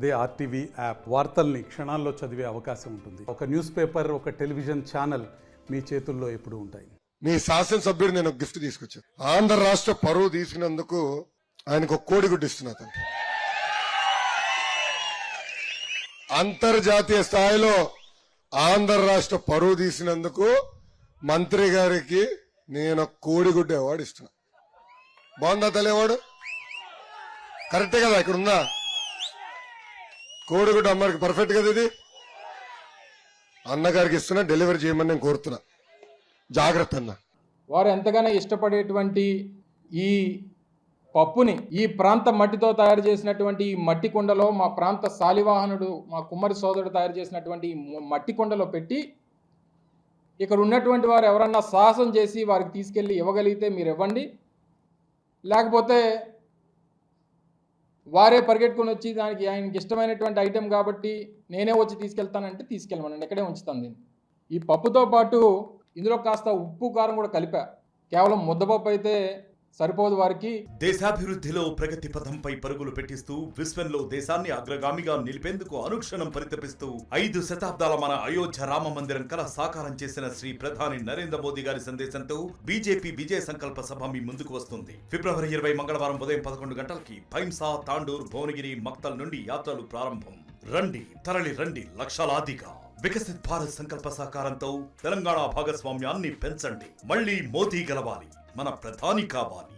అదే RTV app వార్తల్ని క్షణాల్లో చదివే అవకాశం ఉంటుంది. ఒక న్యూస్ పేపర్, ఒక టెలివిజన్ ఛానల్ మీ చేతుల్లో ఎప్పుడూ ఉంటాయి. మీ శాసనసభ్యుడు నేను ఒక గిఫ్ట్ తీసుకొచ్చాను. ఆంధ్ర రాష్ట్ర పరువు తీసుకున్నందుకు ఆయనకు ఒక కోడిగుడ్డు ఇస్తున్నా. అంతర్జాతీయ స్థాయిలో ఆంధ్ర రాష్ట్ర పరువు తీసినందుకు మంత్రి గారికి నేను కోడిగుడ్డు అవార్డు ఇస్తున్నా. బాగుందా తల్లి అవార్డు? కరెక్టే కదా? ఇక్కడ ఉందా కోడిగుడ్డు? అమ్మకి పర్ఫెక్ట్ కదా ఇది? అన్నగారికి ఇస్తున్నా, డెలివరీ చేయమని నేను కోరుతున్నా. జాగ్రత్త అన్న. వారు ఎంతగానో ఇష్టపడేటువంటి ఈ పప్పుని ఈ ప్రాంత మట్టితో తయారు చేసినటువంటి ఈ మట్టి కుండలో, మా ప్రాంత శాలివాహనుడు మా కుమ్మరి సోదరుడు తయారు చేసినటువంటి మట్టి కుండలో పెట్టి, ఇక్కడ ఉన్నటువంటి వారు ఎవరన్నా సాహసం చేసి వారికి తీసుకెళ్ళి ఇవ్వగలిగితే మీరు ఇవ్వండి, లేకపోతే వారే పరిగెట్టుకుని వచ్చి దానికి ఆయనకి ఇష్టమైనటువంటి ఐటెం కాబట్టి నేనే వచ్చి తీసుకెళ్తానంటే తీసుకెళ్ళమనండి, ఇక్కడే ఉంచుతాను దీన్ని. ఈ పప్పుతో పాటు ఇందులో కాస్త ఉప్పు కారం కూడా కలిపా. కేవలం ముద్దపప్పు అయితే సరిపోదు వారికి. దేశాభివృద్ధిలో ప్రగతి పథంపై పరుగులు పెట్టిస్తూ విశ్వంలో దేశాన్ని అగ్రగామిగా నిలిపేందుకు అనుక్షణం పరితపిస్తూ 5 శతాబ్దాల మన అయోధ్య రామ మందిరం కల సాకారం చేసిన శ్రీ ప్రధాని నరేంద్ర మోదీ గారి సందేశంతో బీజేపీ విజయ సంకల్ప సభ మీ ముందుకు వస్తుంది. ఫిబ్రవరి 20 మంగళవారం ఉదయం 11 గంటలకి భైంసా, తాండూర్, భువనగిరి, మక్తల్ నుండి యాత్రలు ప్రారంభం. రండి, తరలి రండి లక్షలాదిగా. వికసిత్ భారత్ సంకల్ప సాకారంతో తెలంగాణ భాగస్వామ్యాన్ని పెంచండి. మళ్లీ మోదీ గెలవాలి, మన ప్రధాని కావాలి.